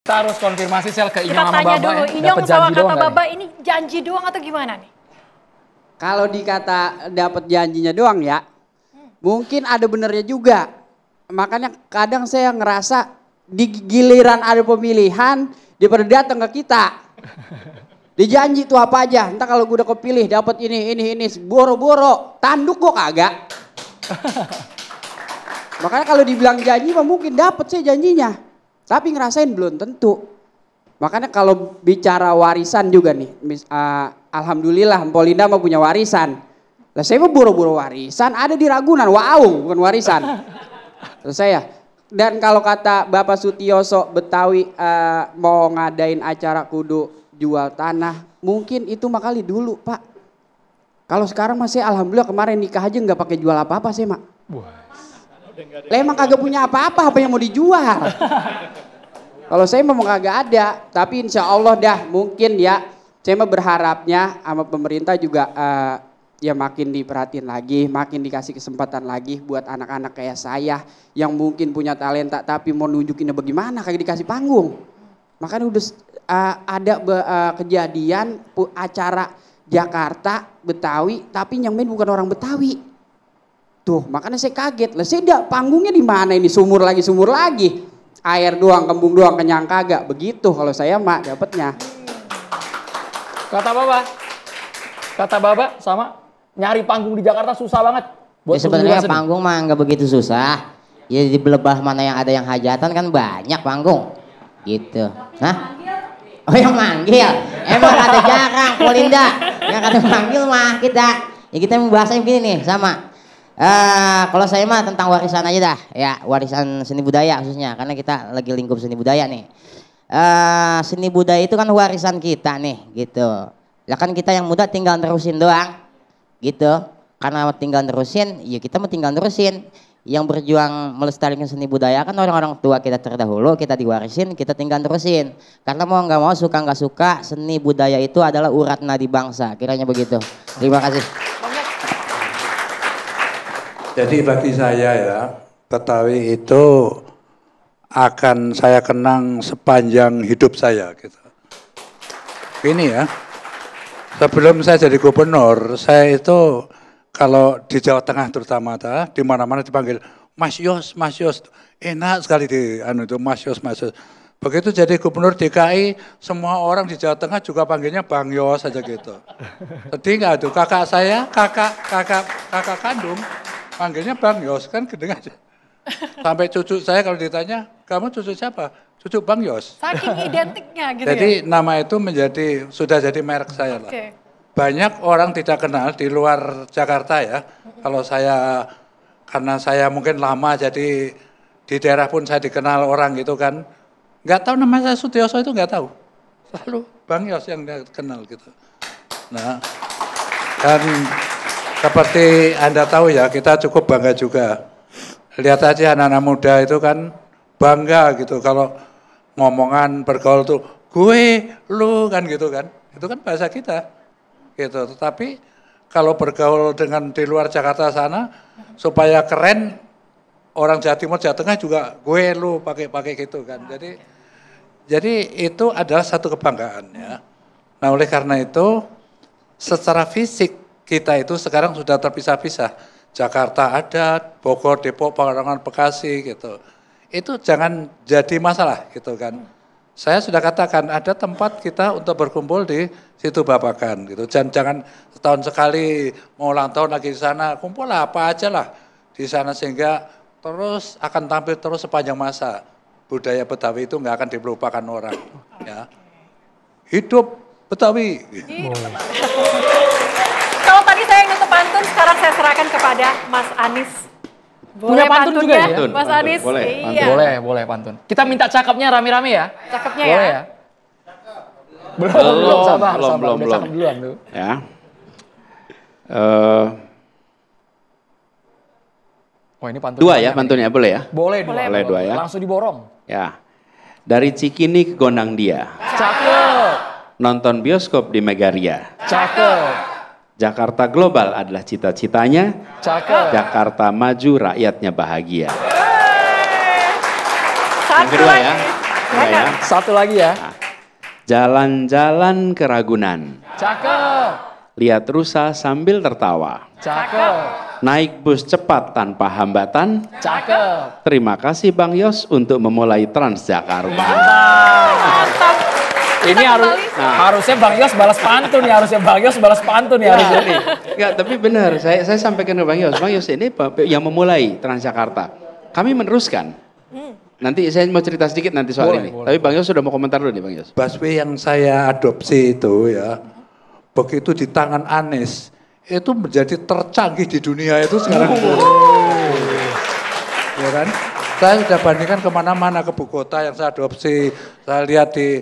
Kita harus konfirmasi Sel ke Inyong Kita sama tanya Baba dulu, ya. Inyong Dapet sama janji kata doang nggak Baba nih? ini janji doang atau gimana nih? Kalau dikata dapat janjinya doang ya, mungkin ada benernya juga. Makanya kadang saya ngerasa di giliran ada pemilihan, dia pada datang ke kita. Dijanji tuh apa aja, entah kalau gue udah kepilih dapat ini, boro-boro, tanduk gue kagak. Makanya kalau dibilang janji mah mungkin dapat sih janjinya, tapi ngerasain belum tentu. Makanya kalau bicara warisan juga nih, alhamdulillah Mpok Linda mah punya warisan. Lah saya mah boro-boro warisan, ada di Ragunan, wow bukan warisan. Terus saya, dan kalau kata Bapak Sutioso Betawi mau ngadain acara kudu jual tanah, mungkin itu mah kali dulu Pak. Kalau sekarang masih alhamdulillah kemarin nikah aja nggak pakai jual apa-apa sih Mak. Lah emang kagak punya apa-apa, apa yang mau dijual? Kalau saya memang kagak ada, tapi insya Allah dah mungkin ya. Saya mah berharapnya sama pemerintah juga ya makin diperhatiin lagi, makin dikasih kesempatan lagi buat anak-anak kayak saya yang mungkin punya talenta tapi mau nunjukinnya bagaimana kagak dikasih panggung. Makanya udah ada kejadian acara Jakarta Betawi tapi yang main bukan orang Betawi. Tuh makanya saya kaget lah, saya enggak panggungnya di mana ini, sumur lagi. Air doang, kembung doang, kenyang kagak. Begitu kalau saya mak dapetnya. Kata Baba sama nyari panggung di Jakarta susah banget. Ya sebenarnya panggung mah nggak begitu susah. Ya di belebah mana yang ada yang hajatan kan banyak panggung. Gitu. Hah? Oh yang manggil. Emang ada jarang Polinda. Yang ada manggil mah kita. Ya kita membahasnya begini nih sama. Kalau saya mah tentang warisan aja dah, ya warisan seni budaya khususnya, karena kita lagi lingkup seni budaya nih. Seni budaya itu kan warisan kita nih, gitu. Lah kan kita yang muda tinggal nerusin doang, gitu. Karena tinggal nerusin, ya kita mau tinggal nerusin. Yang berjuang melestarikan seni budaya kan orang-orang tua kita terdahulu, kita diwarisin, kita tinggal nerusin. Karena mau nggak mau, suka nggak suka, seni budaya itu adalah urat nadi bangsa, kiranya begitu. Terima kasih. Jadi bagi saya ya, Betawi itu akan saya kenang sepanjang hidup saya gitu. Ini ya, sebelum saya jadi gubernur, saya itu kalau di Jawa Tengah terutama di mana-mana dipanggil Mas Yos, enak sekali di Mas Yos. Begitu jadi gubernur DKI, semua orang di Jawa Tengah juga panggilnya Bang Yos saja gitu. Sedih nggak tuh, kakak saya, kakak kandung, panggilnya Bang Yos, kan gede aja. Sampai cucu saya kalau ditanya, kamu cucu siapa? Cucu Bang Yos. Saking identiknya gitu. Jadi ya? nama itu sudah jadi merek saya lah. Banyak orang tidak kenal di luar Jakarta ya. Kalau saya, karena saya mungkin lama jadi di daerah pun saya dikenal orang gitu kan. Nggak tahu nama saya Sutioso itu nggak tahu. Selalu Bang Yos yang dia kenal gitu. Nah, dan seperti Anda tahu ya, kita cukup bangga juga. Lihat aja anak-anak muda itu kan bangga gitu kalau ngomongan bergaul tuh gue, lu kan gitu kan. Itu kan bahasa kita. Gitu. Tetapi kalau bergaul dengan di luar Jakarta sana supaya keren, orang Jawa Timur, Jawa Tengah juga gue, lu pakai gitu kan. Jadi itu adalah satu kebanggaan ya. Nah, oleh karena itu secara fisik kita itu sekarang sudah terpisah-pisah. Jakarta ada, Bogor, Depok, Pekalongan, Bekasi gitu. Itu jangan jadi masalah gitu kan. Saya sudah katakan ada tempat kita untuk berkumpul di situ Babakan gitu. Jangan setahun sekali mau ulang tahun lagi di sana, kumpul lah apa aja lah di sana sehingga terus akan tampil terus sepanjang masa. Budaya Betawi itu nggak akan dilupakan orang. Ya. Hidup Betawi. Kalau tadi saya yang nutup pantun, sekarang saya serahkan kepada Mas Anies. Punya pantun juga ya? Mas Anies? Boleh, Iya. Boleh pantun. Kita minta cakepnya rame-rame ya. Cakepnya Boleh ya? ya? Belum, sabar. Belum. Udah cakep duluan tuh. Ya. Wah ini pantun. Dua ya pantunnya, boleh ya? Boleh dua ya. Langsung diborong. Ya. Dari Cikini ke Gondang Dia. Cakep. Nonton bioskop di Megaria. Cakep. Jakarta global adalah cita-citanya. Cakep. Jakarta maju, rakyatnya bahagia. Satu Yang kedua lagi. ya. Ya. Satu lagi ya. Jalan-jalan ke Ragunan. Cakep. Lihat rusa sambil tertawa. Cakep. Naik bus cepat tanpa hambatan. Cakep. Terima kasih Bang Yos untuk memulai Transjakarta. Mantap. Ini harusnya Bang Yos balas pantun ya, harusnya Bang Yos balas pantun ya harusnya nih. Enggak, tapi benar. Saya sampaikan ke Bang Yos. Bang Yos ini yang memulai Transjakarta. Kami meneruskan. Nanti saya mau cerita sedikit nanti soal ini. Tapi Bang Yos sudah mau komentar dulu nih Bang Yos. Busway yang saya adopsi itu ya, begitu di tangan Anies, itu menjadi tercanggih di dunia itu sekarang. Ya kan? Saya sudah bandingkan kemana-mana, ke ibu kota yang saya adopsi, saya lihat di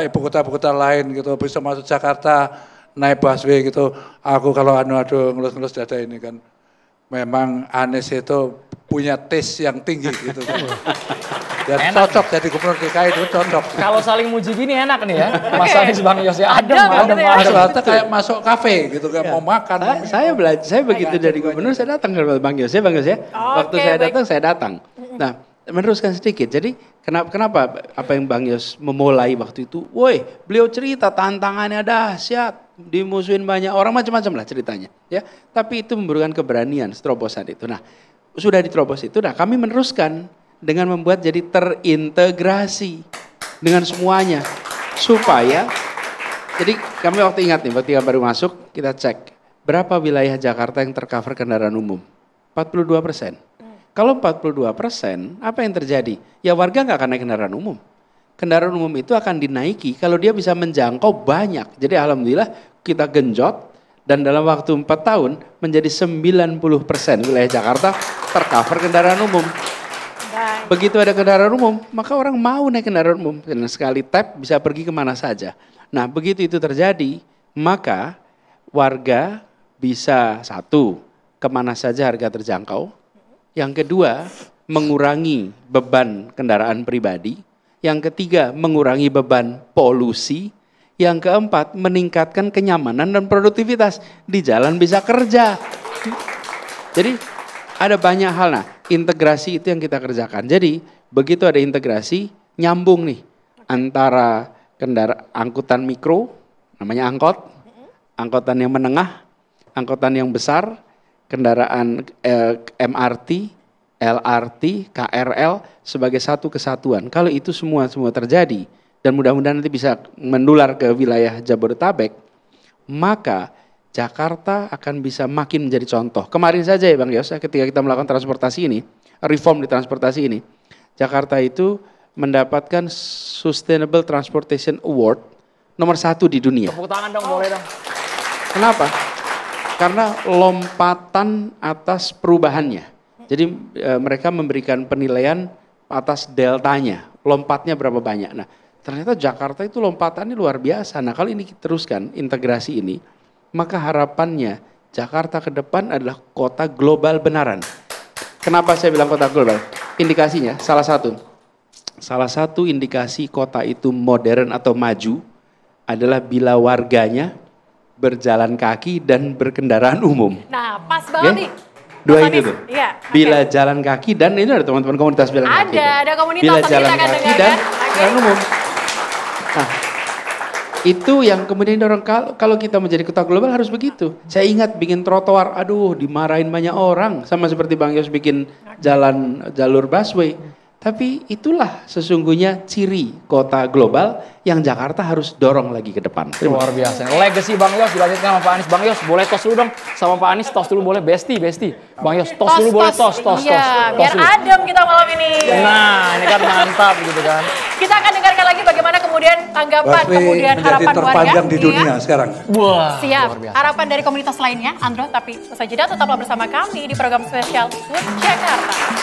ibu kota lain gitu, bisa masuk Jakarta, naik busway gitu. Aku kalau aduh ngelus-ngelus dada ini kan, memang Anies itu punya taste yang tinggi gitu. Dan cocok jadi gubernur DKI itu cocok. Kalau saling muji gini enak nih ya. Mas Anies Bang Yos ya adem Masuk kayak masuk kafe gitu, kayak mau makan. Saya begitu dari gubernur saya datang ke Bang Yos ya Bang Yos ya. Waktu saya datang saya datang. Nah, meneruskan sedikit. Jadi kenapa apa yang Bang Yos memulai waktu itu? Woi, beliau cerita tantangannya dahsyat, dimusuhin banyak orang macam-macam lah ceritanya, ya. Tapi itu memberikan keberanian terobosan itu. Nah, sudah diterobos itu, nah kami meneruskan dengan membuat jadi terintegrasi dengan semuanya supaya. Jadi kami waktu ingat nih, waktu baru masuk kita cek berapa wilayah Jakarta yang tercover kendaraan umum, 42%. Kalau 42%, apa yang terjadi? Ya warga nggak akan naik kendaraan umum. Kendaraan umum itu akan dinaiki kalau dia bisa menjangkau banyak. Jadi alhamdulillah kita genjot dan dalam waktu 4 tahun menjadi 90% wilayah Jakarta tercover kendaraan umum. Begitu ada kendaraan umum, maka orang mau naik kendaraan umum. Dan sekali tap bisa pergi kemana saja. Nah begitu itu terjadi, maka warga bisa satu, kemana saja harga terjangkau. Yang kedua, mengurangi beban kendaraan pribadi. Yang ketiga, mengurangi beban polusi. Yang keempat, meningkatkan kenyamanan dan produktivitas. Di jalan bisa kerja. Jadi ada banyak hal. Nah, integrasi itu yang kita kerjakan. Jadi begitu ada integrasi, nyambung nih antara angkutan mikro, namanya angkot, angkutan yang menengah, angkutan yang besar, kendaraan MRT, LRT, KRL sebagai satu kesatuan. Kalau itu semua terjadi dan mudah-mudahan nanti bisa menular ke wilayah Jabodetabek, maka Jakarta akan bisa makin menjadi contoh. Kemarin saja ya Bang Yos, ketika kita melakukan transportasi ini, reform di transportasi ini, Jakarta itu mendapatkan Sustainable Transportation Award nomor 1 di dunia. Tepuk tangan dong, boleh dong. Kenapa? Karena lompatan atas perubahannya. Jadi mereka memberikan penilaian atas deltanya, lompatnya berapa banyak. Nah ternyata Jakarta itu lompatannya luar biasa. Nah kalau ini teruskan integrasi ini, maka harapannya Jakarta ke depan adalah kota global benaran. Kenapa saya bilang kota global? Indikasinya salah satu indikasi kota itu modern atau maju adalah bila warganya berjalan kaki dan berkendaraan umum. Nah, pas banget nih. Dua itu tuh. Iya, bila jalan kaki dan ini ada teman-teman komunitas jalan kaki. Ada komunitas. Bila jalan kaki dan kendaraan umum. Nah, itu yang kemudian dorong kalau kita menjadi kota global harus begitu. Saya ingat bikin trotoar, aduh dimarahin banyak orang. Sama seperti Bang Yos bikin jalur busway. Tapi itulah sesungguhnya ciri kota global yang Jakarta harus dorong lagi ke depan. Luar biasa. Legacy Bang Yos dilanjutkan sama Pak Anies. Bang Yos boleh tos dulu dong sama Pak Anies, tos dulu boleh. Besti. Bang Yos tos dulu boleh tos. Iya, biar adem kita malam ini. Nah, ini kan mantap gitu kan. Kita akan dengarkan lagi bagaimana kemudian tanggapan, kemudian harapan warga. Terpanjang di dunia sekarang. Wah, siap. Harapan dari komunitas lainnya, Andro, tapi usai jeda tetaplah bersama kami di program spesial Hut Jakarta.